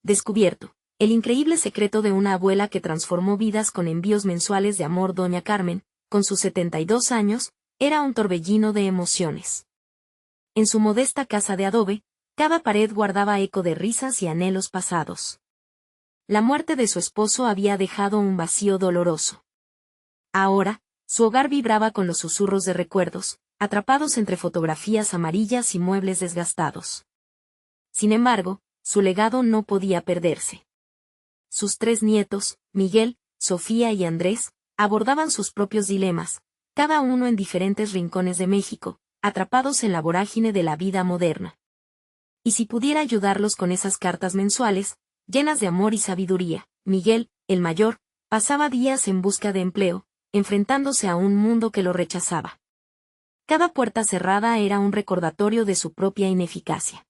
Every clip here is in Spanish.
descubierto. El increíble secreto de una abuela que transformó vidas con envíos mensuales de amor. Doña Carmen, con sus 72 años, era un torbellino de emociones. En su modesta casa de adobe, cada pared guardaba eco de risas y anhelos pasados. La muerte de su esposo había dejado un vacío doloroso. Ahora, su hogar vibraba con los susurros de recuerdos, atrapados entre fotografías amarillas y muebles desgastados. Sin embargo, su legado no podía perderse. Sus 3 nietos, Miguel, Sofía y Andrés, abordaban sus propios dilemas, cada uno en diferentes rincones de México, atrapados en la vorágine de la vida moderna. Y si pudiera ayudarlos con esas cartas mensuales, llenas de amor y sabiduría, Miguel, el mayor, pasaba días en busca de empleo, enfrentándose a un mundo que lo rechazaba. Cada puerta cerrada era un recordatorio de su propia ineficacia.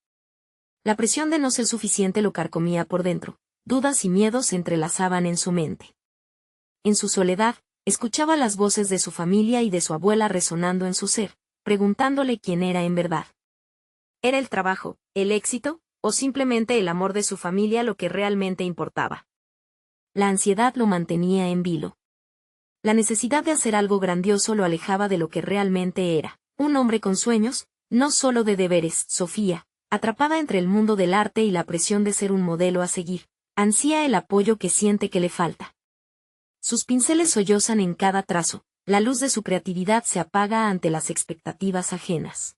La presión de no ser suficiente lo carcomía por dentro, dudas y miedos se entrelazaban en su mente. En su soledad, escuchaba las voces de su familia y de su abuela resonando en su ser, preguntándole quién era en verdad. ¿Era el trabajo, el éxito, o simplemente el amor de su familia lo que realmente importaba? La ansiedad lo mantenía en vilo. La necesidad de hacer algo grandioso lo alejaba de lo que realmente era, un hombre con sueños, no solo de deberes. Sofía, atrapada entre el mundo del arte y la presión de ser un modelo a seguir, ansía el apoyo que siente que le falta. Sus pinceles sollozan en cada trazo, la luz de su creatividad se apaga ante las expectativas ajenas.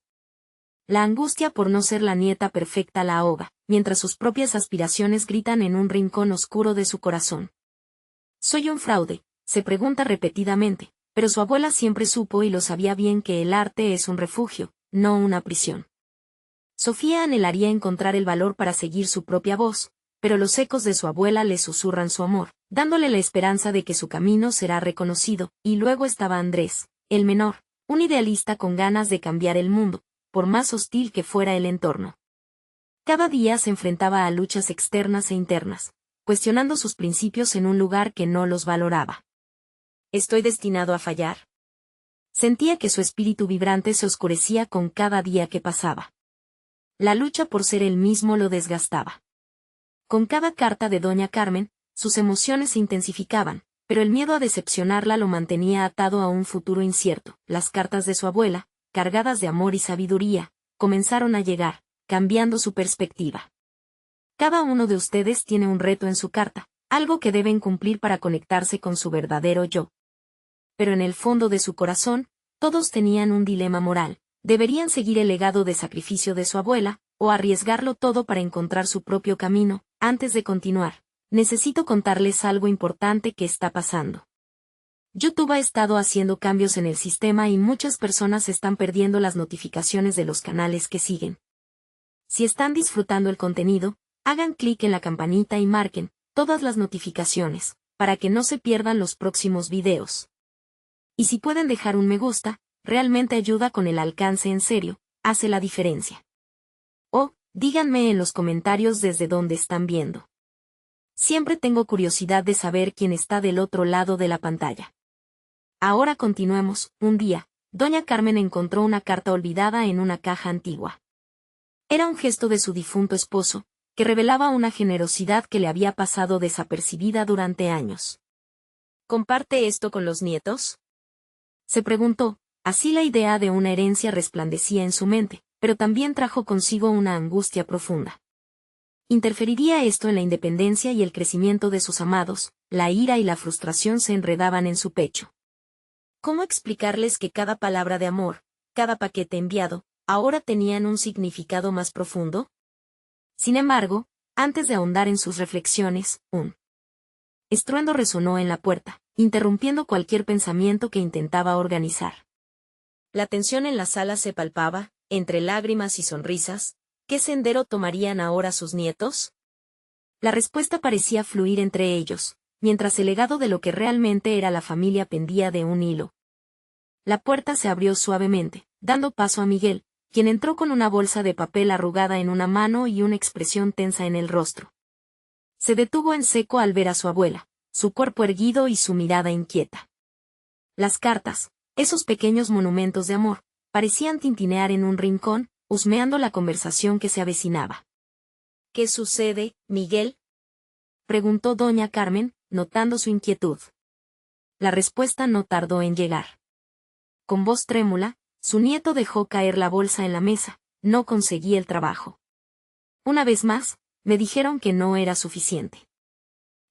La angustia por no ser la nieta perfecta la ahoga, mientras sus propias aspiraciones gritan en un rincón oscuro de su corazón. «¿Soy un fraude?», se pregunta repetidamente, pero su abuela siempre supo y lo sabía bien que el arte es un refugio, no una prisión. Sofía anhelaría encontrar el valor para seguir su propia voz, pero los ecos de su abuela le susurran su amor, dándole la esperanza de que su camino será reconocido. Y luego estaba Andrés, el menor, un idealista con ganas de cambiar el mundo, por más hostil que fuera el entorno. Cada día se enfrentaba a luchas externas e internas, cuestionando sus principios en un lugar que no los valoraba. ¿Estoy destinado a fallar? Sentía que su espíritu vibrante se oscurecía con cada día que pasaba. La lucha por ser él mismo lo desgastaba. Con cada carta de Doña Carmen, sus emociones se intensificaban, pero el miedo a decepcionarla lo mantenía atado a un futuro incierto. Las cartas de su abuela, cargadas de amor y sabiduría, comenzaron a llegar, cambiando su perspectiva. Cada uno de ustedes tiene un reto en su carta, algo que deben cumplir para conectarse con su verdadero yo. Pero en el fondo de su corazón, todos tenían un dilema moral. ¿Deberían seguir el legado de sacrificio de su abuela, o arriesgarlo todo para encontrar su propio camino? Antes de continuar, necesito contarles algo importante que está pasando. YouTube ha estado haciendo cambios en el sistema y muchas personas están perdiendo las notificaciones de los canales que siguen. Si están disfrutando el contenido, hagan clic en la campanita y marquen todas las notificaciones, para que no se pierdan los próximos videos. Y si pueden dejar un me gusta, realmente ayuda con el alcance en serio, hace la diferencia. O, díganme en los comentarios desde dónde están viendo. Siempre tengo curiosidad de saber quién está del otro lado de la pantalla. Ahora continuemos. Un día, Doña Carmen encontró una carta olvidada en una caja antigua. Era un gesto de su difunto esposo, que revelaba una generosidad que le había pasado desapercibida durante años. ¿Comparte esto con los nietos?, se preguntó. Así la idea de una herencia resplandecía en su mente, pero también trajo consigo una angustia profunda. ¿Interferiría esto en la independencia y el crecimiento de sus amados? La ira y la frustración se enredaban en su pecho. ¿Cómo explicarles que cada palabra de amor, cada paquete enviado, ahora tenían un significado más profundo? Sin embargo, antes de ahondar en sus reflexiones, un estruendo resonó en la puerta, interrumpiendo cualquier pensamiento que intentaba organizar. La tensión en la sala se palpaba, entre lágrimas y sonrisas. ¿Qué sendero tomarían ahora sus nietos? La respuesta parecía fluir entre ellos, mientras el legado de lo que realmente era la familia pendía de un hilo. La puerta se abrió suavemente, dando paso a Miguel, quien entró con una bolsa de papel arrugada en una mano y una expresión tensa en el rostro. Se detuvo en seco al ver a su abuela, su cuerpo erguido y su mirada inquieta. Las cartas, esos pequeños monumentos de amor, parecían tintinear en un rincón, husmeando la conversación que se avecinaba. ¿Qué sucede, Miguel? preguntó doña Carmen, notando su inquietud. La respuesta no tardó en llegar. Con voz trémula, su nieto dejó caer la bolsa en la mesa. No conseguí el trabajo. Una vez más, me dijeron que no era suficiente.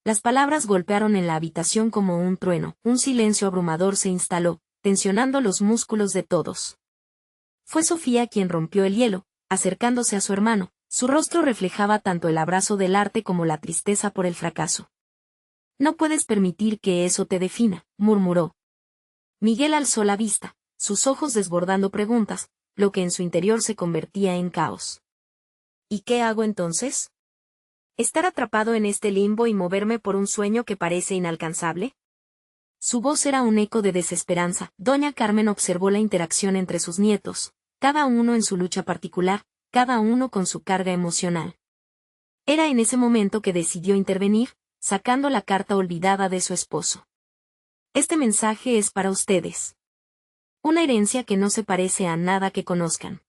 Las palabras golpearon en la habitación como un trueno. Un silencio abrumador se instaló, tensionando los músculos de todos. Fue Sofía quien rompió el hielo, acercándose a su hermano. Su rostro reflejaba tanto el abrazo del arte como la tristeza por el fracaso. No puedes permitir que eso te defina, murmuró. Miguel alzó la vista, sus ojos desbordando preguntas, lo que en su interior se convertía en caos. ¿Y qué hago entonces? ¿Estar atrapado en este limbo y moverme por un sueño que parece inalcanzable? Su voz era un eco de desesperanza. Doña Carmen observó la interacción entre sus nietos, cada uno en su lucha particular, cada uno con su carga emocional. Era en ese momento que decidió intervenir, sacando la carta olvidada de su esposo. Este mensaje es para ustedes. Una herencia que no se parece a nada que conozcan.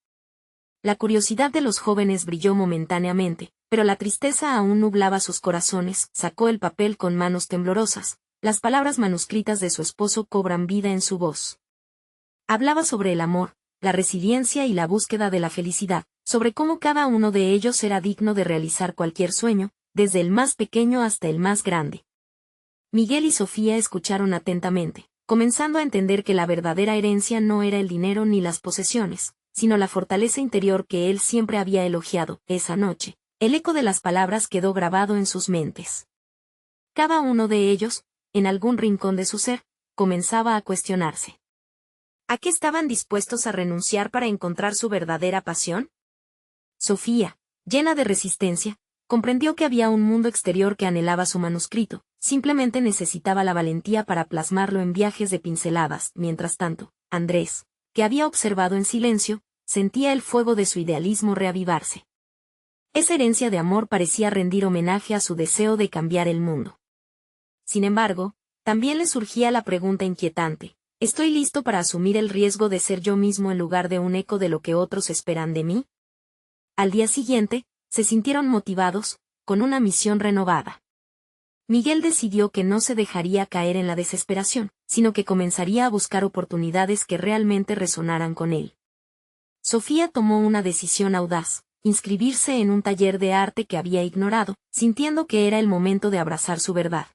La curiosidad de los jóvenes brilló momentáneamente, pero la tristeza aún nublaba sus corazones. Sacó el papel con manos temblorosas. Las palabras manuscritas de su esposo cobran vida en su voz. Hablaba sobre el amor, la resiliencia y la búsqueda de la felicidad, sobre cómo cada uno de ellos era digno de realizar cualquier sueño, desde el más pequeño hasta el más grande. Miguel y Sofía escucharon atentamente, comenzando a entender que la verdadera herencia no era el dinero ni las posesiones, sino la fortaleza interior que él siempre había elogiado. Esa noche, el eco de las palabras quedó grabado en sus mentes. Cada uno de ellos, en algún rincón de su ser, comenzaba a cuestionarse. ¿A qué estaban dispuestos a renunciar para encontrar su verdadera pasión? Sofía, llena de resistencia, comprendió que había un mundo exterior que anhelaba su manuscrito, simplemente necesitaba la valentía para plasmarlo en viajes de pinceladas. Mientras tanto, Andrés, que había observado en silencio, sentía el fuego de su idealismo reavivarse. Esa herencia de amor parecía rendir homenaje a su deseo de cambiar el mundo. Sin embargo, también le surgía la pregunta inquietante: ¿estoy listo para asumir el riesgo de ser yo mismo en lugar de un eco de lo que otros esperan de mí? Al día siguiente, se sintieron motivados, con una misión renovada. Miguel decidió que no se dejaría caer en la desesperación, sino que comenzaría a buscar oportunidades que realmente resonaran con él. Sofía tomó una decisión audaz: inscribirse en un taller de arte que había ignorado, sintiendo que era el momento de abrazar su verdad.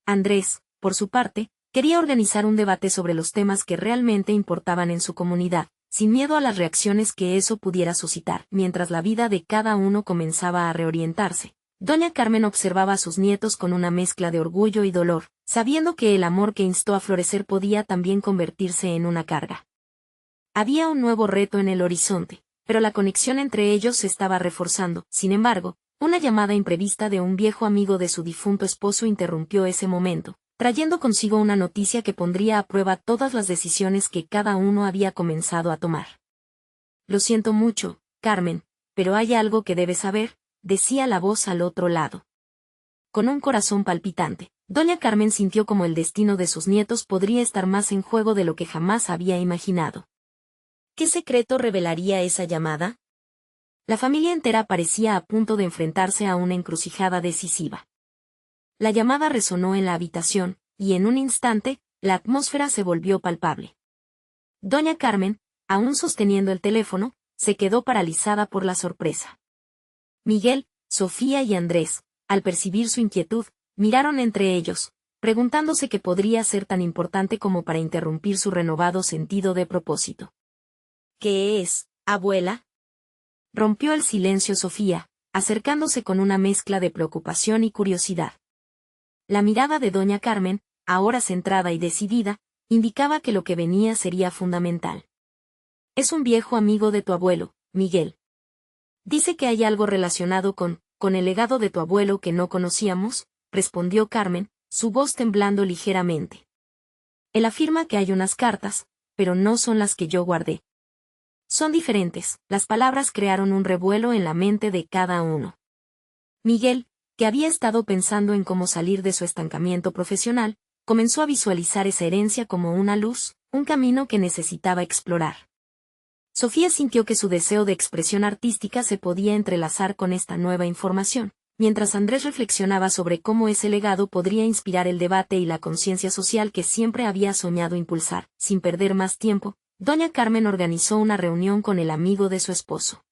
Andrés, por su parte, quería organizar un debate sobre los temas que realmente importaban en su comunidad, sin miedo a las reacciones que eso pudiera suscitar. Mientras la vida de cada uno comenzaba a reorientarse, doña Carmen observaba a sus nietos con una mezcla de orgullo y dolor, sabiendo que el amor que instó a florecer podía también convertirse en una carga. Había un nuevo reto en el horizonte, pero la conexión entre ellos se estaba reforzando. Sin embargo, una llamada imprevista de un viejo amigo de su difunto esposo interrumpió ese momento, trayendo consigo una noticia que pondría a prueba todas las decisiones que cada uno había comenzado a tomar. Lo siento mucho, Carmen, pero hay algo que debes saber, decía la voz al otro lado. Con un corazón palpitante, doña Carmen sintió como el destino de sus nietos podría estar más en juego de lo que jamás había imaginado. ¿Qué secreto revelaría esa llamada? La familia entera parecía a punto de enfrentarse a una encrucijada decisiva. La llamada resonó en la habitación, y en un instante, la atmósfera se volvió palpable. Doña Carmen, aún sosteniendo el teléfono, se quedó paralizada por la sorpresa. Miguel, Sofía y Andrés, al percibir su inquietud, miraron entre ellos, preguntándose qué podría ser tan importante como para interrumpir su renovado sentido de propósito. ¿Qué es, abuela? Rompió el silencio Sofía, acercándose con una mezcla de preocupación y curiosidad. La mirada de doña Carmen, ahora centrada y decidida, indicaba que lo que venía sería fundamental. Es un viejo amigo de tu abuelo, Miguel. Dice que hay algo relacionado con el legado de tu abuelo que no conocíamos, respondió Carmen, su voz temblando ligeramente. Él afirma que hay unas cartas, pero no son las que yo guardé. Son diferentes. Las palabras crearon un revuelo en la mente de cada uno. Miguel, que había estado pensando en cómo salir de su estancamiento profesional, comenzó a visualizar esa herencia como una luz, un camino que necesitaba explorar. Sofía sintió que su deseo de expresión artística se podía entrelazar con esta nueva información, Mientras Andrés reflexionaba sobre cómo ese legado podría inspirar el debate y la conciencia social que siempre había soñado impulsar, sin perder más tiempo, doña Carmen organizó una reunión con el amigo de su esposo.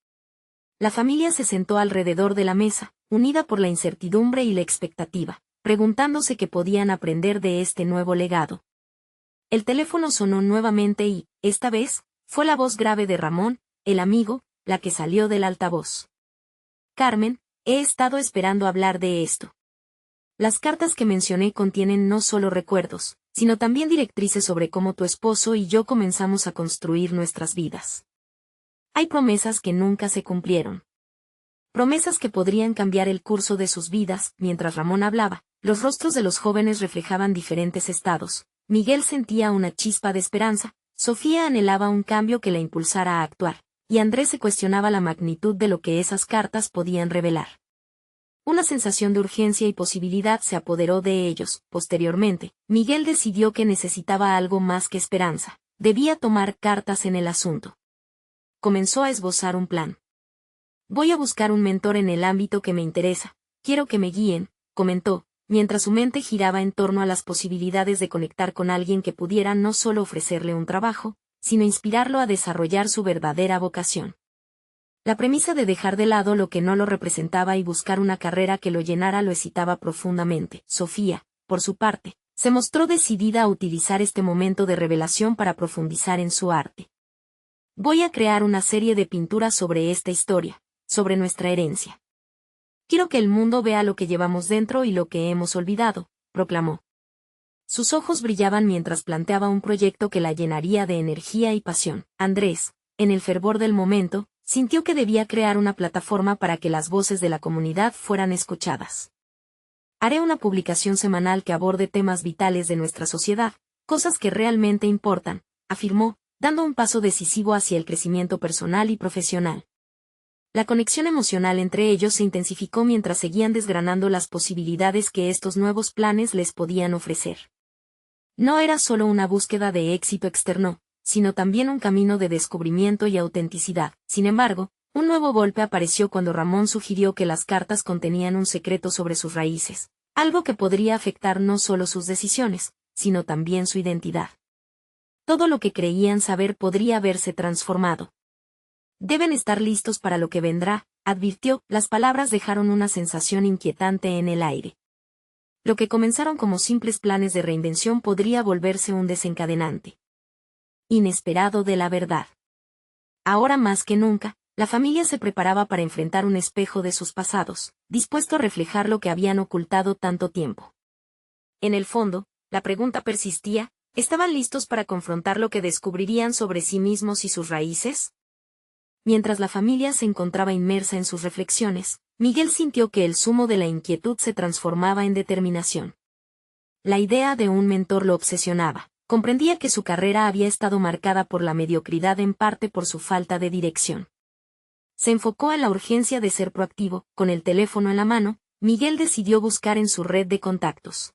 La familia se sentó alrededor de la mesa, unida por la incertidumbre y la expectativa, preguntándose qué podían aprender de este nuevo legado. El teléfono sonó nuevamente y, esta vez, fue la voz grave de Ramón, el amigo, la que salió del altavoz. Carmen, he estado esperando hablar de esto. Las cartas que mencioné contienen no solo recuerdos, sino también directrices sobre cómo tu esposo y yo comenzamos a construir nuestras vidas. Hay promesas que nunca se cumplieron. Promesas que podrían cambiar el curso de sus vidas. Mientras Ramón hablaba, los rostros de los jóvenes reflejaban diferentes estados. Miguel sentía una chispa de esperanza, Sofía anhelaba un cambio que la impulsara a actuar, y Andrés se cuestionaba la magnitud de lo que esas cartas podían revelar. Una sensación de urgencia y posibilidad se apoderó de ellos. Posteriormente, Miguel decidió que necesitaba algo más que esperanza. Debía tomar cartas en el asunto. Comenzó a esbozar un plan. Voy a buscar un mentor en el ámbito que me interesa. Quiero que me guíen, comentó, mientras su mente giraba en torno a las posibilidades de conectar con alguien que pudiera no solo ofrecerle un trabajo, sino inspirarlo a desarrollar su verdadera vocación. La premisa de dejar de lado lo que no lo representaba y buscar una carrera que lo llenara lo excitaba profundamente. Sofía, por su parte, se mostró decidida a utilizar este momento de revelación para profundizar en su arte. Voy a crear una serie de pinturas sobre esta historia, sobre nuestra herencia. Quiero que el mundo vea lo que llevamos dentro y lo que hemos olvidado, proclamó. Sus ojos brillaban mientras planteaba un proyecto que la llenaría de energía y pasión. Andrés, en el fervor del momento, sintió que debía crear una plataforma para que las voces de la comunidad fueran escuchadas. Haré una publicación semanal que aborde temas vitales de nuestra sociedad, cosas que realmente importan, afirmó, dando un paso decisivo hacia el crecimiento personal y profesional. La conexión emocional entre ellos se intensificó mientras seguían desgranando las posibilidades que estos nuevos planes les podían ofrecer. No era solo una búsqueda de éxito externo, sino también un camino de descubrimiento y autenticidad. Sin embargo, un nuevo golpe apareció cuando Ramón sugirió que las cartas contenían un secreto sobre sus raíces, algo que podría afectar no solo sus decisiones, sino también su identidad. Todo lo que creían saber podría haberse transformado. Deben estar listos para lo que vendrá, advirtió. Las palabras dejaron una sensación inquietante en el aire. Lo que comenzaron como simples planes de reinvención podría volverse un desencadenante inesperado de la verdad. Ahora más que nunca, la familia se preparaba para enfrentar un espejo de sus pasados, dispuesto a reflejar lo que habían ocultado tanto tiempo. En el fondo, la pregunta persistía: ¿estaban listos para confrontar lo que descubrirían sobre sí mismos y sus raíces? Mientras la familia se encontraba inmersa en sus reflexiones, Miguel sintió que el zumo de la inquietud se transformaba en determinación. La idea de un mentor lo obsesionaba. Comprendía que su carrera había estado marcada por la mediocridad en parte por su falta de dirección. Se enfocó en la urgencia de ser proactivo. Con el teléfono en la mano, Miguel decidió buscar en su red de contactos.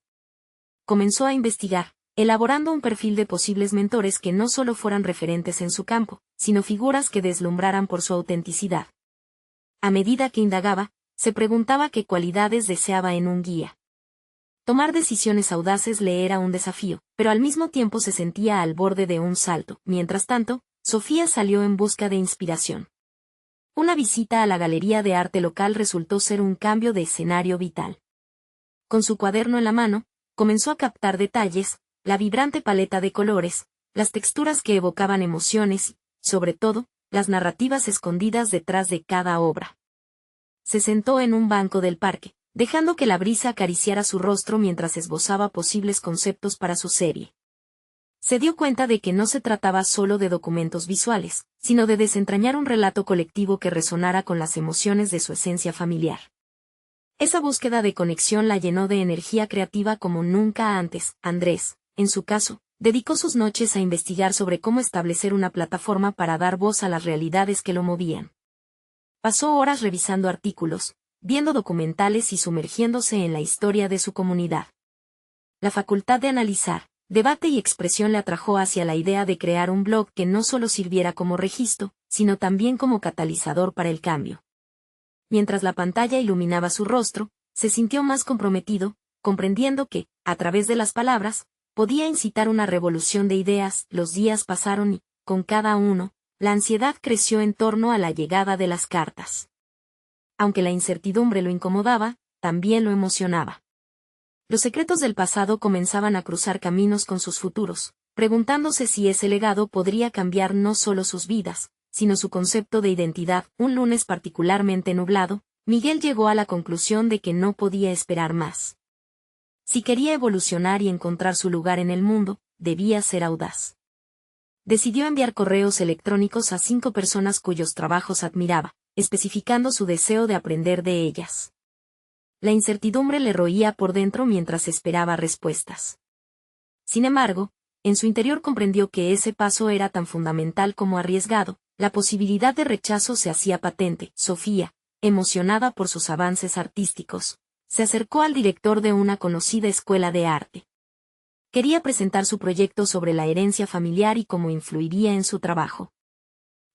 Comenzó a investigar, elaborando un perfil de posibles mentores que no solo fueran referentes en su campo, sino figuras que deslumbraran por su autenticidad. A medida que indagaba, se preguntaba qué cualidades deseaba en un guía. Tomar decisiones audaces le era un desafío, pero al mismo tiempo se sentía al borde de un salto. Mientras tanto, Sofía salió en busca de inspiración. Una visita a la galería de arte local resultó ser un cambio de escenario vital. Con su cuaderno en la mano, comenzó a captar detalles, la vibrante paleta de colores, las texturas que evocaban emociones y, sobre todo, las narrativas escondidas detrás de cada obra. Se sentó en un banco del parque, dejando que la brisa acariciara su rostro mientras esbozaba posibles conceptos para su serie. Se dio cuenta de que no se trataba solo de documentos visuales, sino de desentrañar un relato colectivo que resonara con las emociones de su esencia familiar. Esa búsqueda de conexión la llenó de energía creativa como nunca antes. Andrés, en su caso, dedicó sus noches a investigar sobre cómo establecer una plataforma para dar voz a las realidades que lo movían. Pasó horas revisando artículos, viendo documentales y sumergiéndose en la historia de su comunidad. La facultad de analizar, debate y expresión le atrajo hacia la idea de crear un blog que no solo sirviera como registro, sino también como catalizador para el cambio. mientras la pantalla iluminaba su rostro, se sintió más comprometido, comprendiendo que, a través de las palabras, podía incitar una revolución de ideas. Los días pasaron y, con cada uno, la ansiedad creció en torno a la llegada de las cartas. Aunque la incertidumbre lo incomodaba, también lo emocionaba. Los secretos del pasado comenzaban a cruzar caminos con sus futuros, preguntándose si ese legado podría cambiar no solo sus vidas, sino su concepto de identidad. Un lunes particularmente nublado, Miguel llegó a la conclusión de que no podía esperar más. Si quería evolucionar y encontrar su lugar en el mundo, debía ser audaz. Decidió enviar correos electrónicos a 5 personas cuyos trabajos admiraba, especificando su deseo de aprender de ellas. La incertidumbre le roía por dentro mientras esperaba respuestas. Sin embargo, en su interior comprendió que ese paso era tan fundamental como arriesgado. La posibilidad de rechazo se hacía patente. Sofía, emocionada por sus avances artísticos, se acercó al director de una conocida escuela de arte. Quería presentar su proyecto sobre la herencia familiar y cómo influiría en su trabajo.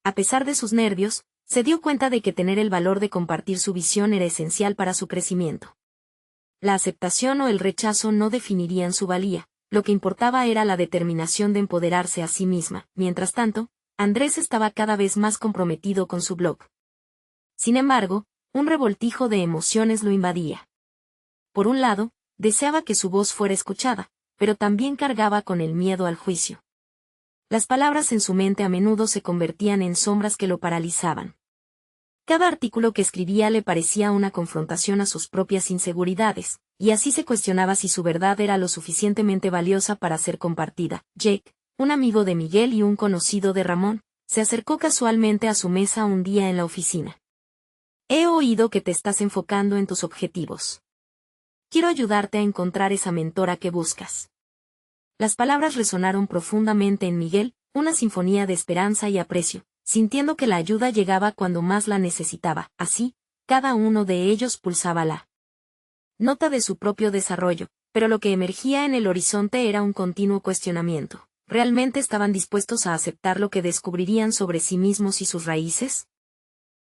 A pesar de sus nervios, se dio cuenta de que tener el valor de compartir su visión era esencial para su crecimiento. La aceptación o el rechazo no definirían su valía, lo que importaba era la determinación de empoderarse a sí misma. Mientras tanto, Andrés estaba cada vez más comprometido con su blog. Sin embargo, un revoltijo de emociones lo invadía. Por un lado, deseaba que su voz fuera escuchada, pero también cargaba con el miedo al juicio. Las palabras en su mente a menudo se convertían en sombras que lo paralizaban. Cada artículo que escribía le parecía una confrontación a sus propias inseguridades, y así se cuestionaba si su verdad era lo suficientemente valiosa para ser compartida. Jake, un amigo de Miguel y un conocido de Ramón, se acercó casualmente a su mesa un día en la oficina. He oído que te estás enfocando en tus objetivos. Quiero ayudarte a encontrar esa mentora que buscas. Las palabras resonaron profundamente en Miguel, una sinfonía de esperanza y aprecio, sintiendo que la ayuda llegaba cuando más la necesitaba. Así, cada uno de ellos pulsaba la nota de su propio desarrollo, pero lo que emergía en el horizonte era un continuo cuestionamiento. ¿Realmente estaban dispuestos a aceptar lo que descubrirían sobre sí mismos y sus raíces?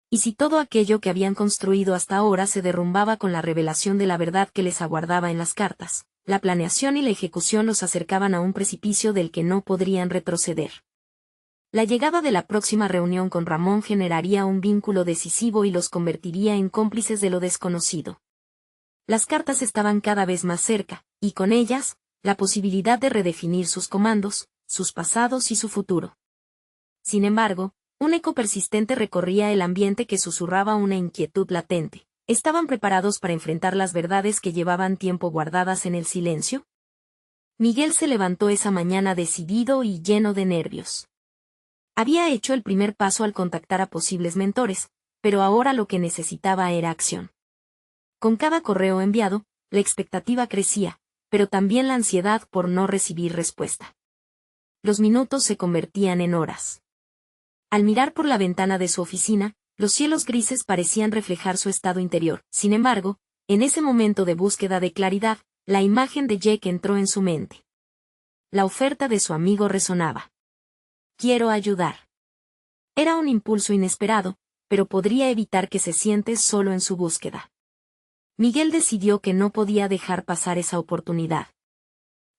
¿Y si todo aquello que habían construido hasta ahora se derrumbaba con la revelación de la verdad que les aguardaba en las cartas? La planeación y la ejecución los acercaban a un precipicio del que no podrían retroceder. La llegada de la próxima reunión con Ramón generaría un vínculo decisivo y los convertiría en cómplices de lo desconocido. Las cartas estaban cada vez más cerca, y con ellas, la posibilidad de redefinir sus comandos, sus pasados y su futuro. Sin embargo, un eco persistente recorría el ambiente que susurraba una inquietud latente. ¿Estaban preparados para enfrentar las verdades que llevaban tiempo guardadas en el silencio? Miguel se levantó esa mañana decidido y lleno de nervios. Había hecho el primer paso al contactar a posibles mentores, pero ahora lo que necesitaba era acción. Con cada correo enviado, la expectativa crecía, pero también la ansiedad por no recibir respuesta. Los minutos se convertían en horas. Al mirar por la ventana de su oficina, los cielos grises parecían reflejar su estado interior. Sin embargo, en ese momento de búsqueda de claridad, la imagen de Jake entró en su mente. La oferta de su amigo resonaba. Quiero ayudar. Era un impulso inesperado, pero podría evitar que se siente solo en su búsqueda. Miguel decidió que no podía dejar pasar esa oportunidad.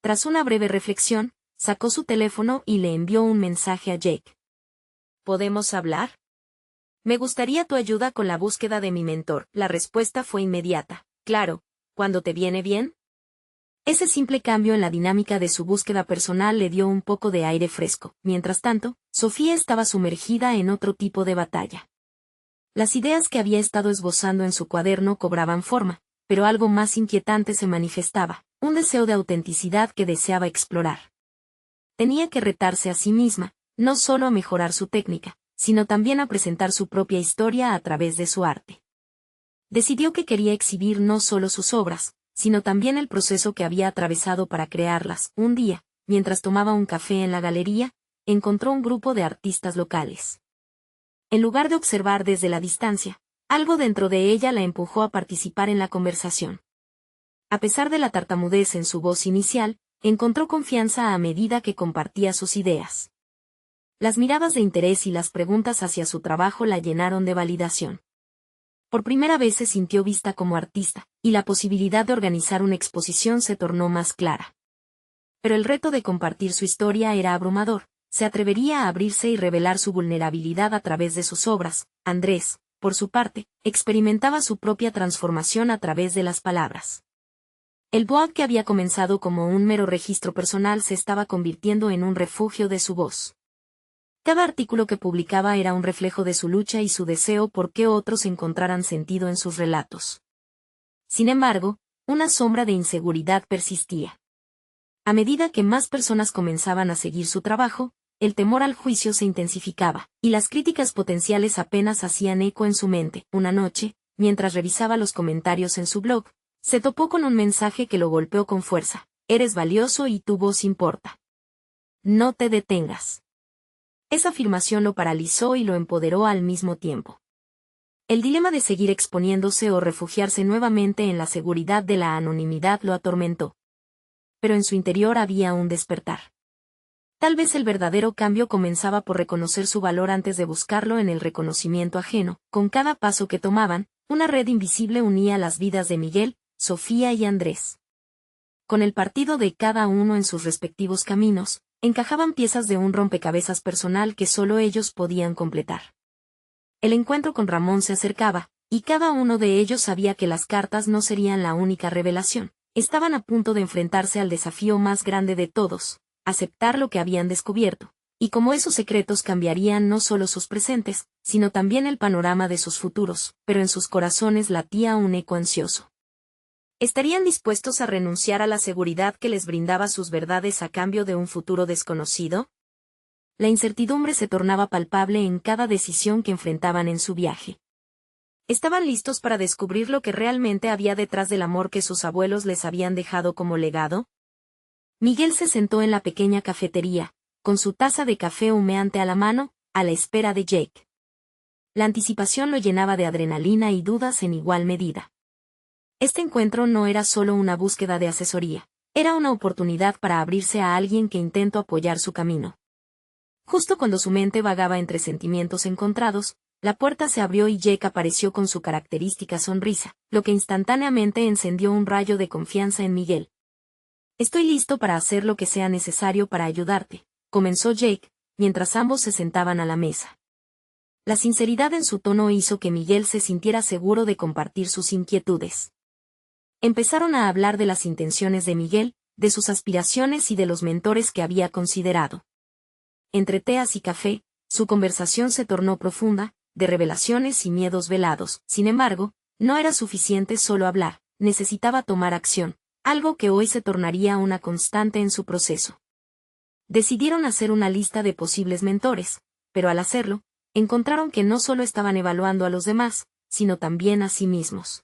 Tras una breve reflexión, sacó su teléfono y le envió un mensaje a Jake. ¿Podemos hablar? Me gustaría tu ayuda con la búsqueda de mi mentor. La respuesta fue inmediata. Claro, ¿cuándo te viene bien? Ese simple cambio en la dinámica de su búsqueda personal le dio un poco de aire fresco. Mientras tanto, Sofía estaba sumergida en otro tipo de batalla. Las ideas que había estado esbozando en su cuaderno cobraban forma, pero algo más inquietante se manifestaba, un deseo de autenticidad que deseaba explorar. Tenía que retarse a sí misma, no solo a mejorar su técnica, sino también a presentar su propia historia a través de su arte. Decidió que quería exhibir no solo sus obras, sino también el proceso que había atravesado para crearlas. Un día, mientras tomaba un café en la galería, encontró un grupo de artistas locales. En lugar de observar desde la distancia, algo dentro de ella la empujó a participar en la conversación. A pesar de la tartamudez en su voz inicial, encontró confianza a medida que compartía sus ideas. Las miradas de interés y las preguntas hacia su trabajo la llenaron de validación. Por primera vez se sintió vista como artista, y la posibilidad de organizar una exposición se tornó más clara. Pero el reto de compartir su historia era abrumador. Se atrevería a abrirse y revelar su vulnerabilidad a través de sus obras. Andrés, por su parte, experimentaba su propia transformación a través de las palabras. El blog que había comenzado como un mero registro personal se estaba convirtiendo en un refugio de su voz. Cada artículo que publicaba era un reflejo de su lucha y su deseo por que otros encontraran sentido en sus relatos. Sin embargo, una sombra de inseguridad persistía. A medida que más personas comenzaban a seguir su trabajo, el temor al juicio se intensificaba, y las críticas potenciales apenas hacían eco en su mente. Una noche, mientras revisaba los comentarios en su blog, se topó con un mensaje que lo golpeó con fuerza. Eres valioso y tu voz importa. No te detengas. Esa afirmación lo paralizó y lo empoderó al mismo tiempo. El dilema de seguir exponiéndose o refugiarse nuevamente en la seguridad de la anonimidad lo atormentó. Pero en su interior había un despertar. Tal vez el verdadero cambio comenzaba por reconocer su valor antes de buscarlo en el reconocimiento ajeno. Con cada paso que tomaban, una red invisible unía las vidas de Miguel, Sofía y Andrés. Con el partido de cada uno en sus respectivos caminos, encajaban piezas de un rompecabezas personal que solo ellos podían completar. El encuentro con Ramón se acercaba, y cada uno de ellos sabía que las cartas no serían la única revelación. Estaban a punto de enfrentarse al desafío más grande de todos, aceptar lo que habían descubierto, y cómo esos secretos cambiarían no solo sus presentes, sino también el panorama de sus futuros, pero en sus corazones latía un eco ansioso. ¿Estarían dispuestos a renunciar a la seguridad que les brindaba sus verdades a cambio de un futuro desconocido? La incertidumbre se tornaba palpable en cada decisión que enfrentaban en su viaje. ¿Estaban listos para descubrir lo que realmente había detrás del amor que sus abuelos les habían dejado como legado? Miguel se sentó en la pequeña cafetería, con su taza de café humeante a la mano, a la espera de Jake. La anticipación lo llenaba de adrenalina y dudas en igual medida. Este encuentro no era solo una búsqueda de asesoría, era una oportunidad para abrirse a alguien que intentó apoyar su camino. Justo cuando su mente vagaba entre sentimientos encontrados, la puerta se abrió y Jake apareció con su característica sonrisa, lo que instantáneamente encendió un rayo de confianza en Miguel. Estoy listo para hacer lo que sea necesario para ayudarte, comenzó Jake, mientras ambos se sentaban a la mesa. La sinceridad en su tono hizo que Miguel se sintiera seguro de compartir sus inquietudes. Empezaron a hablar de las intenciones de Miguel, de sus aspiraciones y de los mentores que había considerado. Entre teas y café, su conversación se tornó profunda, de revelaciones y miedos velados. Sin embargo, no era suficiente solo hablar, necesitaba tomar acción, algo que hoy se tornaría una constante en su proceso. Decidieron hacer una lista de posibles mentores, pero al hacerlo, encontraron que no solo estaban evaluando a los demás, sino también a sí mismos.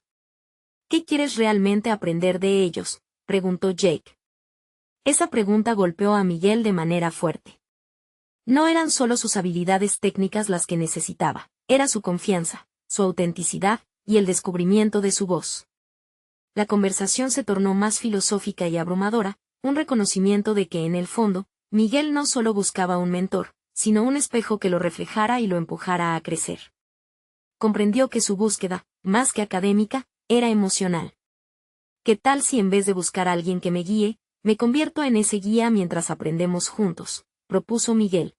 ¿Qué quieres realmente aprender de ellos?, preguntó Jake. Esa pregunta golpeó a Miguel de manera fuerte. No eran solo sus habilidades técnicas las que necesitaba, era su confianza, su autenticidad, y el descubrimiento de su voz. La conversación se tornó más filosófica y abrumadora, un reconocimiento de que en el fondo, Miguel no solo buscaba un mentor, sino un espejo que lo reflejara y lo empujara a crecer. Comprendió que su búsqueda, más que académica, era emocional. ¿Qué tal si en vez de buscar a alguien que me guíe, me convierto en ese guía mientras aprendemos juntos?, propuso Miguel.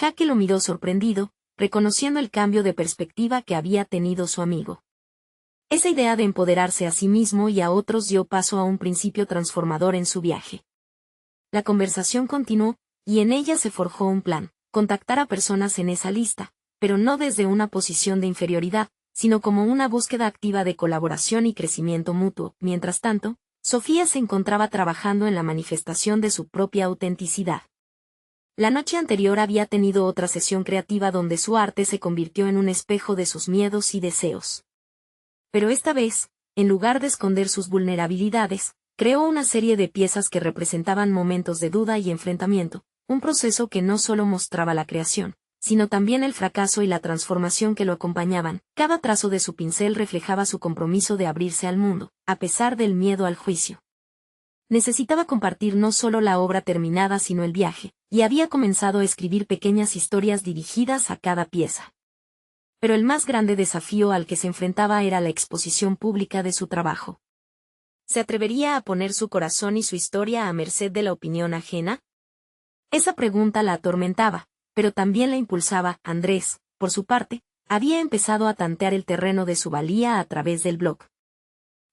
Jake lo miró sorprendido, reconociendo el cambio de perspectiva que había tenido su amigo. Esa idea de empoderarse a sí mismo y a otros dio paso a un principio transformador en su viaje. La conversación continuó, y en ella se forjó un plan: contactar a personas en esa lista, pero no desde una posición de inferioridad, sino como una búsqueda activa de colaboración y crecimiento mutuo. Mientras tanto, Sofía se encontraba trabajando en la manifestación de su propia autenticidad. La noche anterior había tenido otra sesión creativa donde su arte se convirtió en un espejo de sus miedos y deseos. Pero esta vez, en lugar de esconder sus vulnerabilidades, creó una serie de piezas que representaban momentos de duda y enfrentamiento, un proceso que no solo mostraba la creación, sino también el fracaso y la transformación que lo acompañaban. Cada trazo de su pincel reflejaba su compromiso de abrirse al mundo, a pesar del miedo al juicio. Necesitaba compartir no solo la obra terminada sino el viaje, y había comenzado a escribir pequeñas historias dirigidas a cada pieza. Pero el más grande desafío al que se enfrentaba era la exposición pública de su trabajo. ¿Se atrevería a poner su corazón y su historia a merced de la opinión ajena? Esa pregunta la atormentaba, pero también la impulsaba. Andrés, por su parte, había empezado a tantear el terreno de su valía a través del blog.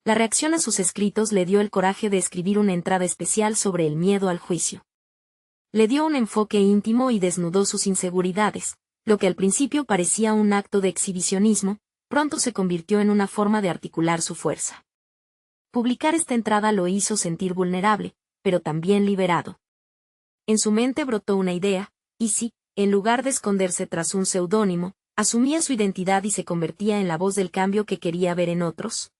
La reacción a sus escritos le dio el coraje de escribir una entrada especial sobre el miedo al juicio. Le dio un enfoque íntimo y desnudó sus inseguridades. Lo que al principio parecía un acto de exhibicionismo, pronto se convirtió en una forma de articular su fuerza. Publicar esta entrada lo hizo sentir vulnerable, pero también liberado. En su mente brotó una idea, y si, en lugar de esconderse tras un seudónimo, asumía su identidad y se convertía en la voz del cambio que quería ver en otros.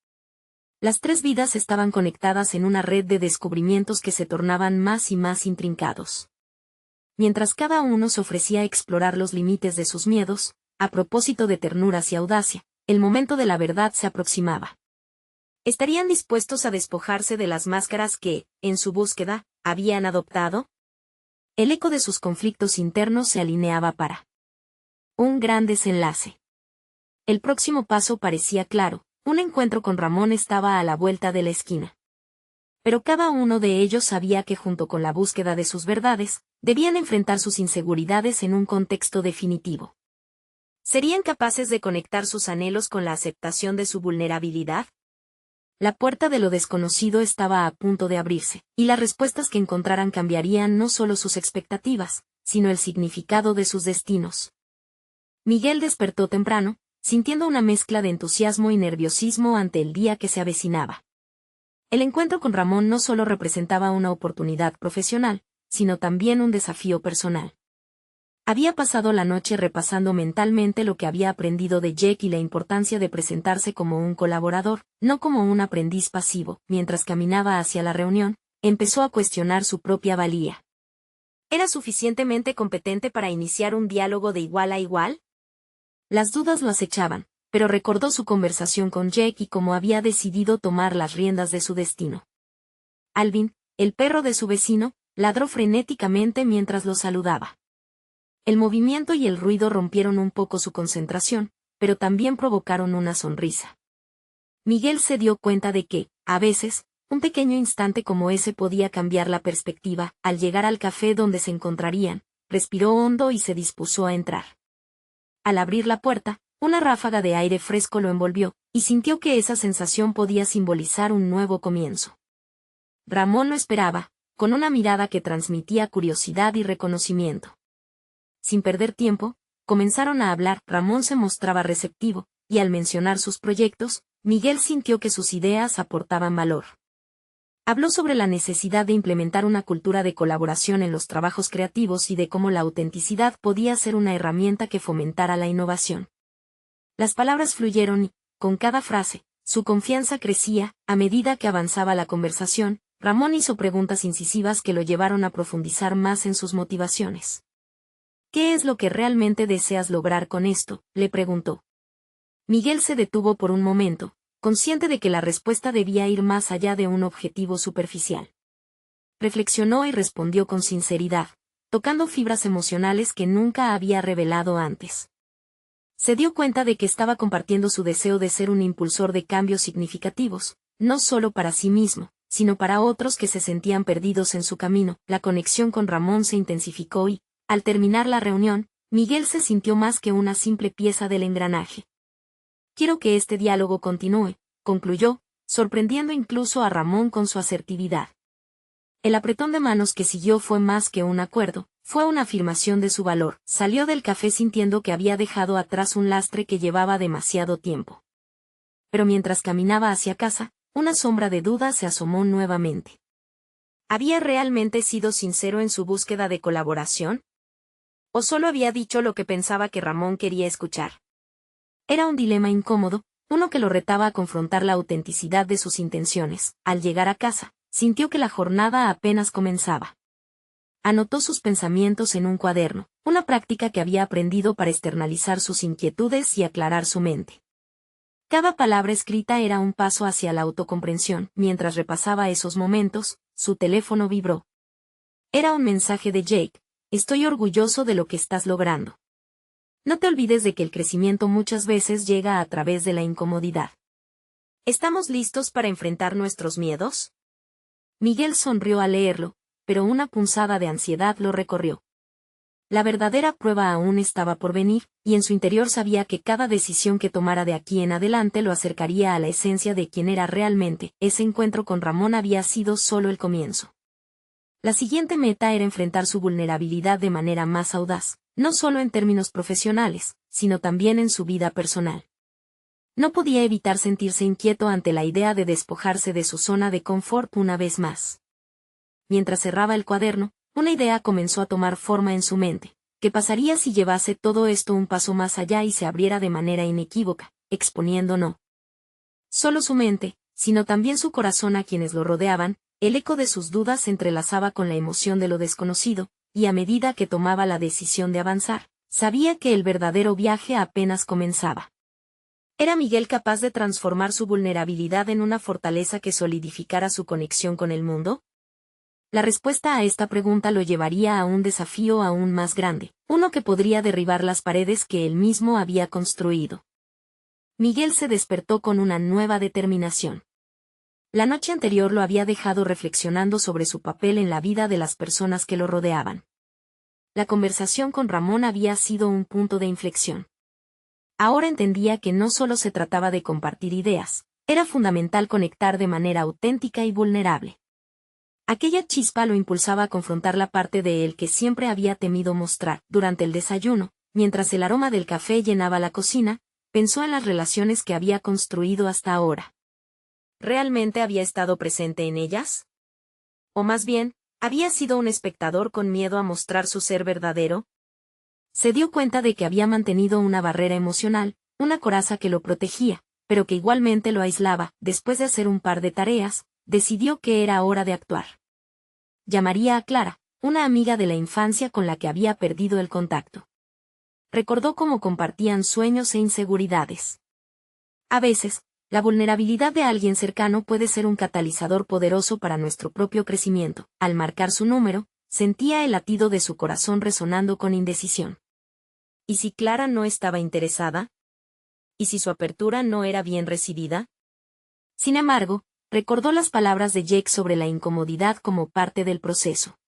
Las tres vidas estaban conectadas en una red de descubrimientos que se tornaban más y más intrincados. Mientras cada uno se ofrecía a explorar los límites de sus miedos, a propósito de ternuras y audacia, el momento de la verdad se aproximaba. ¿Estarían dispuestos a despojarse de las máscaras que, en su búsqueda, habían adoptado? El eco de sus conflictos internos se alineaba para un gran desenlace. El próximo paso parecía claro, un encuentro con Ramón estaba a la vuelta de la esquina. Pero cada uno de ellos sabía que junto con la búsqueda de sus verdades, debían enfrentar sus inseguridades en un contexto definitivo. ¿Serían capaces de conectar sus anhelos con la aceptación de su vulnerabilidad? La puerta de lo desconocido estaba a punto de abrirse, y las respuestas que encontraran cambiarían no solo sus expectativas, sino el significado de sus destinos. Miguel despertó temprano, sintiendo una mezcla de entusiasmo y nerviosismo ante el día que se avecinaba. El encuentro con Ramón no solo representaba una oportunidad profesional, sino también un desafío personal. Había pasado la noche repasando mentalmente lo que había aprendido de Jake y la importancia de presentarse como un colaborador, no como un aprendiz pasivo. Mientras caminaba hacia la reunión, empezó a cuestionar su propia valía. ¿Era suficientemente competente para iniciar un diálogo de igual a igual? Las dudas lo acechaban, pero recordó su conversación con Jake y cómo había decidido tomar las riendas de su destino. Alvin, el perro de su vecino, ladró frenéticamente mientras lo saludaba. El movimiento y el ruido rompieron un poco su concentración, pero también provocaron una sonrisa. Miguel se dio cuenta de que, a veces, un pequeño instante como ese podía cambiar la perspectiva. Al llegar al café donde se encontrarían, respiró hondo y se dispuso a entrar. Al abrir la puerta, una ráfaga de aire fresco lo envolvió, y sintió que esa sensación podía simbolizar un nuevo comienzo. Ramón lo esperaba, con una mirada que transmitía curiosidad y reconocimiento. Sin perder tiempo, comenzaron a hablar. Ramón se mostraba receptivo, y al mencionar sus proyectos, Miguel sintió que sus ideas aportaban valor. Habló sobre la necesidad de implementar una cultura de colaboración en los trabajos creativos y de cómo la autenticidad podía ser una herramienta que fomentara la innovación. Las palabras fluyeron y, con cada frase, su confianza crecía. A medida que avanzaba la conversación, Ramón hizo preguntas incisivas que lo llevaron a profundizar más en sus motivaciones. ¿Qué es lo que realmente deseas lograr con esto?, le preguntó. Miguel se detuvo por un momento, consciente de que la respuesta debía ir más allá de un objetivo superficial. Reflexionó y respondió con sinceridad, tocando fibras emocionales que nunca había revelado antes. Se dio cuenta de que estaba compartiendo su deseo de ser un impulsor de cambios significativos, no solo para sí mismo, sino para otros que se sentían perdidos en su camino. La conexión con Ramón se intensificó y, al terminar la reunión, Miguel se sintió más que una simple pieza del engranaje. Quiero que este diálogo continúe, concluyó, sorprendiendo incluso a Ramón con su asertividad. El apretón de manos que siguió fue más que un acuerdo, fue una afirmación de su valor. Salió del café sintiendo que había dejado atrás un lastre que llevaba demasiado tiempo. Pero mientras caminaba hacia casa, una sombra de duda se asomó nuevamente. ¿Había realmente sido sincero en su búsqueda de colaboración? ¿O solo había dicho lo que pensaba que Ramón quería escuchar? Era un dilema incómodo, uno que lo retaba a confrontar la autenticidad de sus intenciones. Al llegar a casa, sintió que la jornada apenas comenzaba. Anotó sus pensamientos en un cuaderno, una práctica que había aprendido para externalizar sus inquietudes y aclarar su mente. Cada palabra escrita era un paso hacia la autocomprensión. Mientras repasaba esos momentos, su teléfono vibró. Era un mensaje de Jake: estoy orgulloso de lo que estás logrando. No te olvides de que el crecimiento muchas veces llega a través de la incomodidad. ¿Estamos listos para enfrentar nuestros miedos? Miguel sonrió al leerlo, pero una punzada de ansiedad lo recorrió. La verdadera prueba aún estaba por venir, y en su interior sabía que cada decisión que tomara de aquí en adelante lo acercaría a la esencia de quien era realmente. Ese encuentro con Ramón había sido solo el comienzo. La siguiente meta era enfrentar su vulnerabilidad de manera más audaz, no solo en términos profesionales, sino también en su vida personal. No podía evitar sentirse inquieto ante la idea de despojarse de su zona de confort una vez más. Mientras cerraba el cuaderno, una idea comenzó a tomar forma en su mente. ¿Qué pasaría si llevase todo esto un paso más allá y se abriera de manera inequívoca, exponiendo no solo su mente, sino también su corazón a quienes lo rodeaban? El eco de sus dudas se entrelazaba con la emoción de lo desconocido, y a medida que tomaba la decisión de avanzar, sabía que el verdadero viaje apenas comenzaba. ¿Era Miguel capaz de transformar su vulnerabilidad en una fortaleza que solidificara su conexión con el mundo? La respuesta a esta pregunta lo llevaría a un desafío aún más grande, uno que podría derribar las paredes que él mismo había construido. Miguel se despertó con una nueva determinación. La noche anterior lo había dejado reflexionando sobre su papel en la vida de las personas que lo rodeaban. La conversación con Ramón había sido un punto de inflexión. Ahora entendía que no solo se trataba de compartir ideas, era fundamental conectar de manera auténtica y vulnerable. Aquella chispa lo impulsaba a confrontar la parte de él que siempre había temido mostrar. Durante el desayuno, mientras el aroma del café llenaba la cocina, pensó en las relaciones que había construido hasta ahora. ¿Realmente había estado presente en ellas? O más bien, ¿había sido un espectador con miedo a mostrar su ser verdadero? Se dio cuenta de que había mantenido una barrera emocional, una coraza que lo protegía, pero que igualmente lo aislaba. Después de hacer un par de tareas, decidió que era hora de actuar. Llamaría a Clara, una amiga de la infancia con la que había perdido el contacto. Recordó cómo compartían sueños e inseguridades. A veces, la vulnerabilidad de alguien cercano puede ser un catalizador poderoso para nuestro propio crecimiento. Al marcar su número, sentía el latido de su corazón resonando con indecisión. ¿Y si Clara no estaba interesada? ¿Y si su apertura no era bien recibida? Sin embargo, recordó las palabras de Jake sobre la incomodidad como parte del proceso.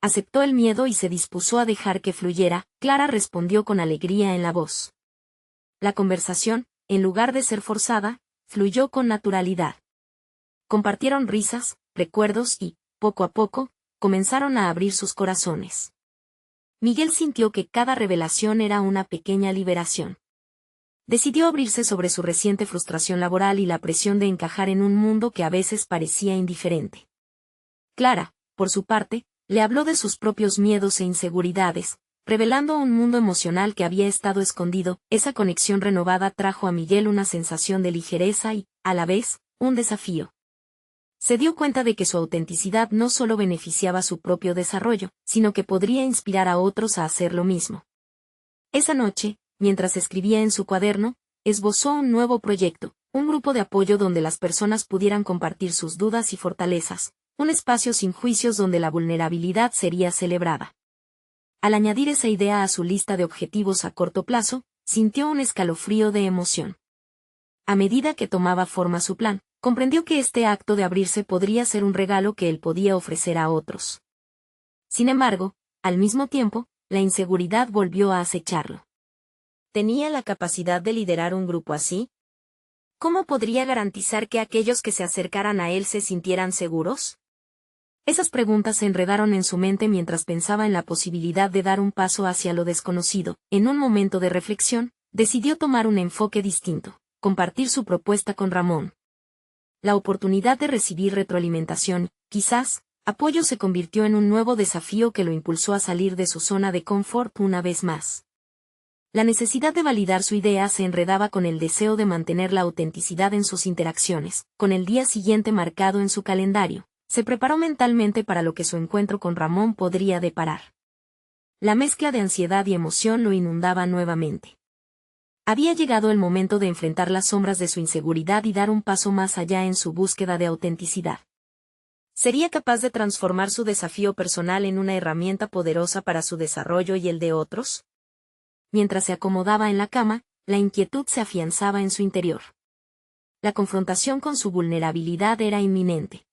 Aceptó el miedo y se dispuso a dejar que fluyera. Clara respondió con alegría en la voz. La conversación, en lugar de ser forzada, fluyó con naturalidad. Compartieron risas, recuerdos y, poco a poco, comenzaron a abrir sus corazones. Miguel sintió que cada revelación era una pequeña liberación. Decidió abrirse sobre su reciente frustración laboral y la presión de encajar en un mundo que a veces parecía indiferente. Clara, por su parte, le habló de sus propios miedos e inseguridades, revelando un mundo emocional que había estado escondido. Esa conexión renovada trajo a Miguel una sensación de ligereza y, a la vez, un desafío. Se dio cuenta de que su autenticidad no solo beneficiaba su propio desarrollo, sino que podría inspirar a otros a hacer lo mismo. Esa noche, mientras escribía en su cuaderno, esbozó un nuevo proyecto, un grupo de apoyo donde las personas pudieran compartir sus dudas y fortalezas, un espacio sin juicios donde la vulnerabilidad sería celebrada. Al añadir esa idea a su lista de objetivos a corto plazo, sintió un escalofrío de emoción. A medida que tomaba forma su plan, comprendió que este acto de abrirse podría ser un regalo que él podía ofrecer a otros. Sin embargo, al mismo tiempo, la inseguridad volvió a acecharlo. ¿Tenía la capacidad de liderar un grupo así? ¿Cómo podría garantizar que aquellos que se acercaran a él se sintieran seguros? Esas preguntas se enredaron en su mente mientras pensaba en la posibilidad de dar un paso hacia lo desconocido. En un momento de reflexión, decidió tomar un enfoque distinto, compartir su propuesta con Ramón. La oportunidad de recibir retroalimentación, quizás, apoyo se convirtió en un nuevo desafío que lo impulsó a salir de su zona de confort una vez más. La necesidad de validar su idea se enredaba con el deseo de mantener la autenticidad en sus interacciones. Con el día siguiente marcado en su calendario, se preparó mentalmente para lo que su encuentro con Ramón podría deparar. La mezcla de ansiedad y emoción lo inundaba nuevamente. Había llegado el momento de enfrentar las sombras de su inseguridad y dar un paso más allá en su búsqueda de autenticidad. ¿Sería capaz de transformar su desafío personal en una herramienta poderosa para su desarrollo y el de otros? mientras se acomodaba en la cama, la inquietud se afianzaba en su interior. La confrontación con su vulnerabilidad era inminente.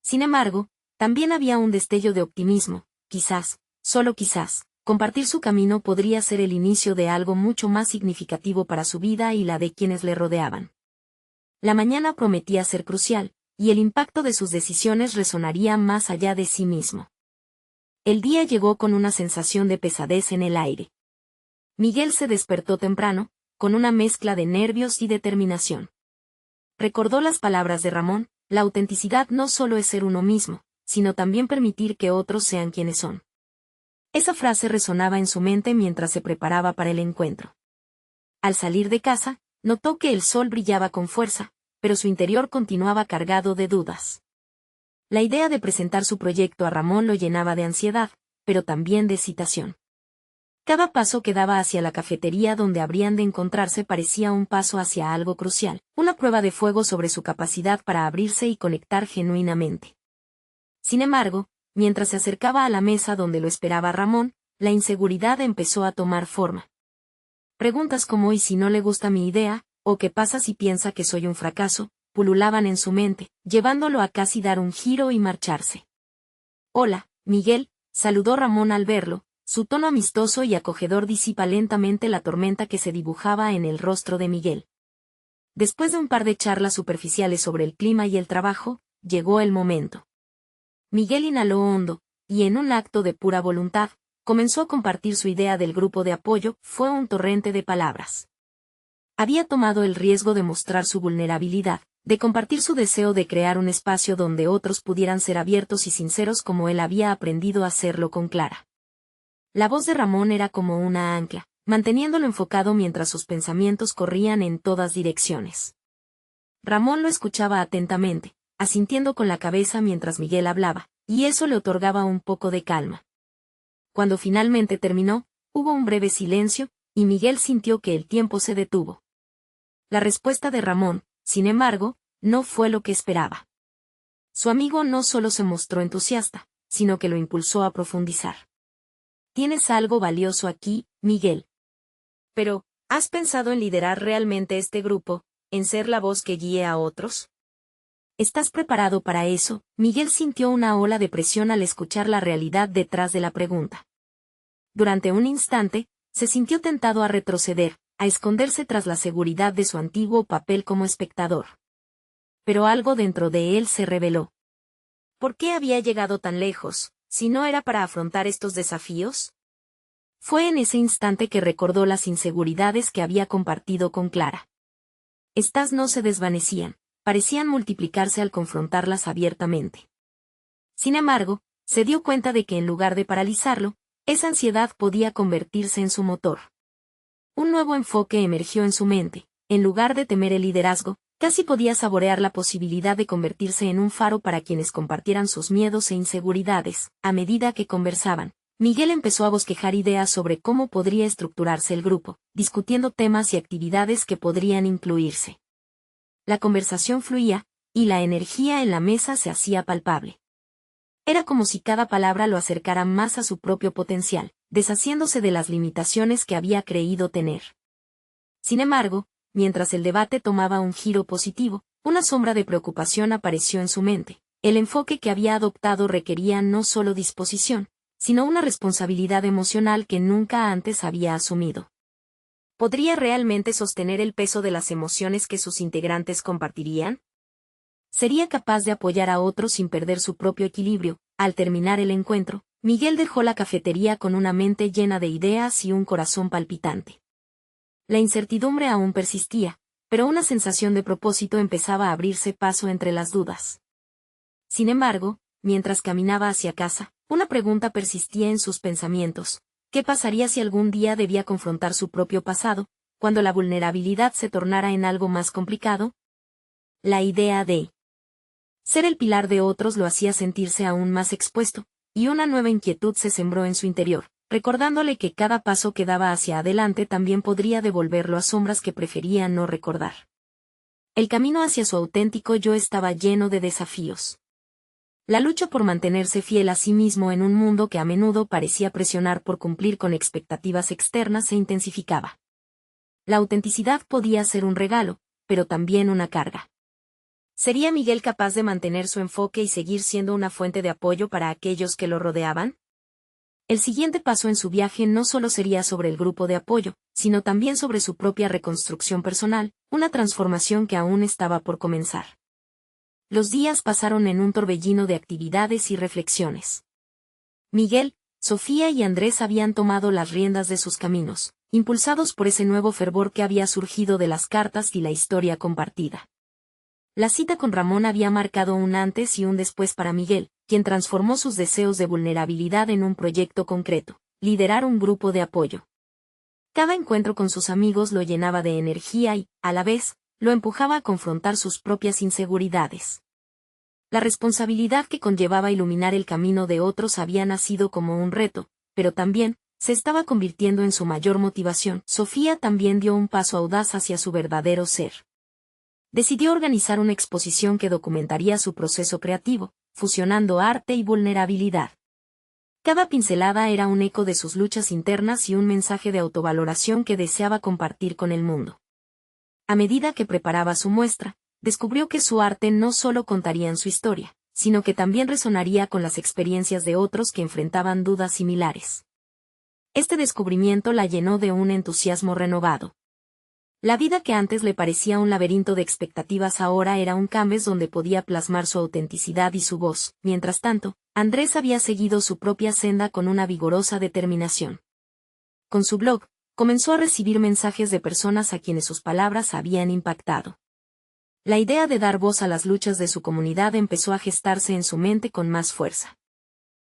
Sin embargo, también había un destello de optimismo. Quizás, solo quizás, compartir su camino podría ser el inicio de algo mucho más significativo para su vida y la de quienes le rodeaban. La mañana prometía ser crucial, y el impacto de sus decisiones resonaría más allá de sí mismo. El día llegó con una sensación de pesadez en el aire. Miguel se despertó temprano, con una mezcla de nervios y determinación. Recordó las palabras de Ramón: la autenticidad no solo es ser uno mismo, sino también permitir que otros sean quienes son. Esa frase resonaba en su mente mientras se preparaba para el encuentro. Al salir de casa, notó que el sol brillaba con fuerza, pero su interior continuaba cargado de dudas. La idea de presentar su proyecto a Ramón lo llenaba de ansiedad, pero también de excitación. Cada paso que daba hacia la cafetería donde habrían de encontrarse parecía un paso hacia algo crucial, una prueba de fuego sobre su capacidad para abrirse y conectar genuinamente. Sin embargo, mientras se acercaba a la mesa donde lo esperaba Ramón, la inseguridad empezó a tomar forma. Preguntas como ¿y si no le gusta mi idea? ¿O qué pasa si piensa que soy un fracaso?, pululaban en su mente, llevándolo a casi dar un giro y marcharse. Hola, Miguel, saludó Ramón al verlo. Su tono amistoso y acogedor disipa lentamente la tormenta que se dibujaba en el rostro de Miguel. Después de un par de charlas superficiales sobre el clima y el trabajo, llegó el momento. Miguel inhaló hondo, y en un acto de pura voluntad, comenzó a compartir su idea del grupo de apoyo. Fue un torrente de palabras. Había tomado el riesgo de mostrar su vulnerabilidad, de compartir su deseo de crear un espacio donde otros pudieran ser abiertos y sinceros como él había aprendido a hacerlo con Clara. La voz de Ramón era como una ancla, manteniéndolo enfocado mientras sus pensamientos corrían en todas direcciones. Ramón lo escuchaba atentamente, asintiendo con la cabeza mientras Miguel hablaba, y eso le otorgaba un poco de calma. Cuando finalmente terminó, hubo un breve silencio, y Miguel sintió que el tiempo se detuvo. La respuesta de Ramón, sin embargo, no fue lo que esperaba. Su amigo no solo se mostró entusiasta, sino que lo impulsó a profundizar. Tienes algo valioso aquí, Miguel. Pero, ¿has pensado en liderar realmente este grupo, en ser la voz que guíe a otros? ¿Estás preparado para eso? Miguel sintió una ola de presión al escuchar la realidad detrás de la pregunta. Durante un instante, se sintió tentado a retroceder, a esconderse tras la seguridad de su antiguo papel como espectador. Pero algo dentro de él se rebeló. ¿Por qué había llegado tan lejos, si no era para afrontar estos desafíos? Fue en ese instante que recordó las inseguridades que había compartido con Clara. Estas no se desvanecían, parecían multiplicarse al confrontarlas abiertamente. Sin embargo, se dio cuenta de que en lugar de paralizarlo, esa ansiedad podía convertirse en su motor. Un nuevo enfoque emergió en su mente. En lugar de temer el liderazgo, casi podía saborear la posibilidad de convertirse en un faro para quienes compartieran sus miedos e inseguridades. A medida que conversaban, Miguel empezó a bosquejar ideas sobre cómo podría estructurarse el grupo, discutiendo temas y actividades que podrían incluirse. La conversación fluía, y la energía en la mesa se hacía palpable. Era como si cada palabra lo acercara más a su propio potencial, deshaciéndose de las limitaciones que había creído tener. Sin embargo, mientras el debate tomaba un giro positivo, una sombra de preocupación apareció en su mente. El enfoque que había adoptado requería no solo disposición, sino una responsabilidad emocional que nunca antes había asumido. ¿Podría realmente sostener el peso de las emociones que sus integrantes compartirían? ¿Sería capaz de apoyar a otros sin perder su propio equilibrio? Al terminar el encuentro, Miguel dejó la cafetería con una mente llena de ideas y un corazón palpitante. La incertidumbre aún persistía, pero una sensación de propósito empezaba a abrirse paso entre las dudas. Sin embargo, mientras caminaba hacia casa, una pregunta persistía en sus pensamientos. ¿Qué pasaría si algún día debía confrontar su propio pasado, cuando la vulnerabilidad se tornara en algo más complicado? La idea de ser el pilar de otros lo hacía sentirse aún más expuesto, y una nueva inquietud se sembró en su interior, recordándole que cada paso que daba hacia adelante también podría devolverlo a sombras que prefería no recordar. El camino hacia su auténtico yo estaba lleno de desafíos. La lucha por mantenerse fiel a sí mismo en un mundo que a menudo parecía presionar por cumplir con expectativas externas se intensificaba. La autenticidad podía ser un regalo, pero también una carga. ¿Sería Miguel capaz de mantener su enfoque y seguir siendo una fuente de apoyo para aquellos que lo rodeaban? El siguiente paso en su viaje no solo sería sobre el grupo de apoyo, sino también sobre su propia reconstrucción personal, una transformación que aún estaba por comenzar. Los días pasaron en un torbellino de actividades y reflexiones. Miguel, Sofía y Andrés habían tomado las riendas de sus caminos, impulsados por ese nuevo fervor que había surgido de las cartas y la historia compartida. La cita con Ramón había marcado un antes y un después para Miguel, quien transformó sus deseos de vulnerabilidad en un proyecto concreto: liderar un grupo de apoyo. Cada encuentro con sus amigos lo llenaba de energía y, a la vez, lo empujaba a confrontar sus propias inseguridades. La responsabilidad que conllevaba iluminar el camino de otros había nacido como un reto, pero también se estaba convirtiendo en su mayor motivación. Sofía también dio un paso audaz hacia su verdadero ser. Decidió organizar una exposición que documentaría su proceso creativo, fusionando arte y vulnerabilidad. Cada pincelada era un eco de sus luchas internas y un mensaje de autovaloración que deseaba compartir con el mundo. A medida que preparaba su muestra, descubrió que su arte no solo contaría su historia, sino que también resonaría con las experiencias de otros que enfrentaban dudas similares. Este descubrimiento la llenó de un entusiasmo renovado. La vida que antes le parecía un laberinto de expectativas ahora era un canvas donde podía plasmar su autenticidad y su voz. Mientras tanto, Andrés había seguido su propia senda con una vigorosa determinación. Con su blog, comenzó a recibir mensajes de personas a quienes sus palabras habían impactado. La idea de dar voz a las luchas de su comunidad empezó a gestarse en su mente con más fuerza.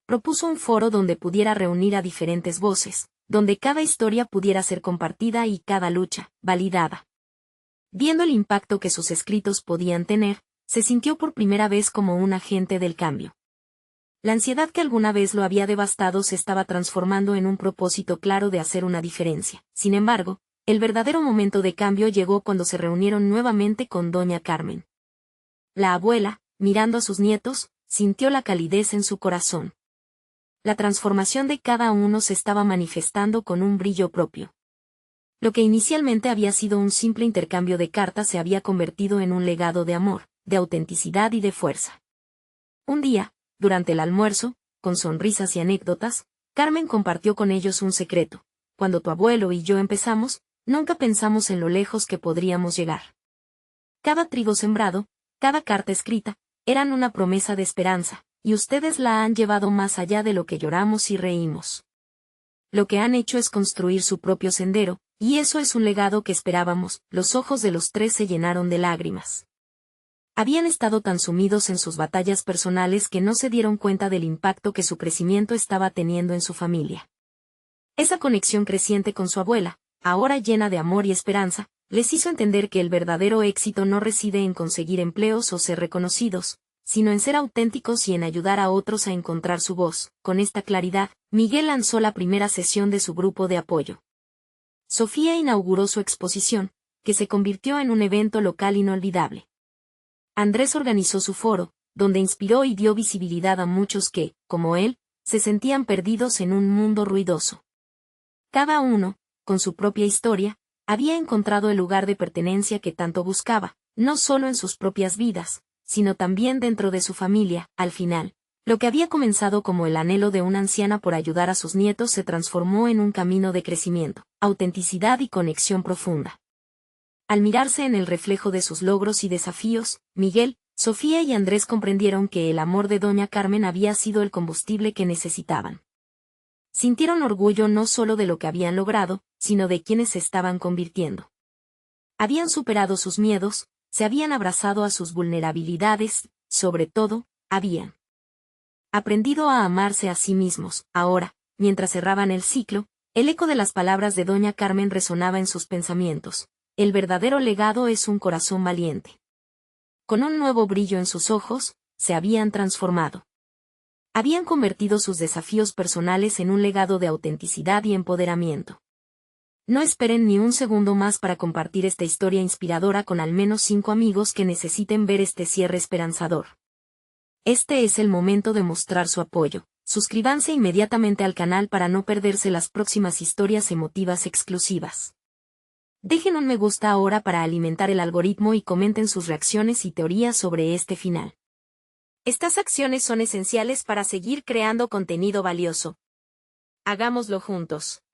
Propuso un foro donde pudiera reunir a diferentes voces, donde cada historia pudiera ser compartida y cada lucha, validada. Viendo el impacto que sus escritos podían tener, se sintió por primera vez como un agente del cambio. La ansiedad que alguna vez lo había devastado se estaba transformando en un propósito claro de hacer una diferencia. Sin embargo, el verdadero momento de cambio llegó cuando se reunieron nuevamente con doña Carmen. La abuela, mirando a sus nietos, sintió la calidez en su corazón. La transformación de cada uno se estaba manifestando con un brillo propio. Lo que inicialmente había sido un simple intercambio de cartas se había convertido en un legado de amor, de autenticidad y de fuerza. Un día, durante el almuerzo, con sonrisas y anécdotas, Carmen compartió con ellos un secreto: cuando tu abuelo y yo empezamos, nunca pensamos en lo lejos que podríamos llegar. Cada trigo sembrado, cada carta escrita, eran una promesa de esperanza, y ustedes la han llevado más allá de lo que lloramos y reímos. Lo que han hecho es construir su propio sendero, y eso es un legado que esperábamos. Los ojos de los tres se llenaron de lágrimas. Habían estado tan sumidos en sus batallas personales que no se dieron cuenta del impacto que su crecimiento estaba teniendo en su familia. Esa conexión creciente con su abuela, ahora llena de amor y esperanza, les hizo entender que el verdadero éxito no reside en conseguir empleos o ser reconocidos, sino en ser auténticos y en ayudar a otros a encontrar su voz. Con esta claridad, Miguel lanzó la primera sesión de su grupo de apoyo. Sofía inauguró su exposición, que se convirtió en un evento local inolvidable. Andrés organizó su foro, donde inspiró y dio visibilidad a muchos que, como él, se sentían perdidos en un mundo ruidoso. Cada uno, con su propia historia, había encontrado el lugar de pertenencia que tanto buscaba, no solo en sus propias vidas, sino también dentro de su familia. Al final, lo que había comenzado como el anhelo de una anciana por ayudar a sus nietos se transformó en un camino de crecimiento, autenticidad y conexión profunda. Al mirarse en el reflejo de sus logros y desafíos, Miguel, Sofía y Andrés comprendieron que el amor de doña Carmen había sido el combustible que necesitaban. Sintieron orgullo no solo de lo que habían logrado, sino de quienes se estaban convirtiendo. Habían superado sus miedos, se habían abrazado a sus vulnerabilidades, sobre todo, habían aprendido a amarse a sí mismos. Ahora, mientras cerraban el ciclo, el eco de las palabras de doña Carmen resonaba en sus pensamientos: el verdadero legado es un corazón valiente. Con un nuevo brillo en sus ojos, se habían transformado. Habían convertido sus desafíos personales en un legado de autenticidad y empoderamiento. No esperen ni un segundo más para compartir esta historia inspiradora con al menos 5 amigos que necesiten ver este cierre esperanzador. Este es el momento de mostrar su apoyo. Suscríbanse inmediatamente al canal para no perderse las próximas historias emotivas exclusivas. Dejen un me gusta ahora para alimentar el algoritmo y comenten sus reacciones y teorías sobre este final. Estas acciones son esenciales para seguir creando contenido valioso. Hagámoslo juntos.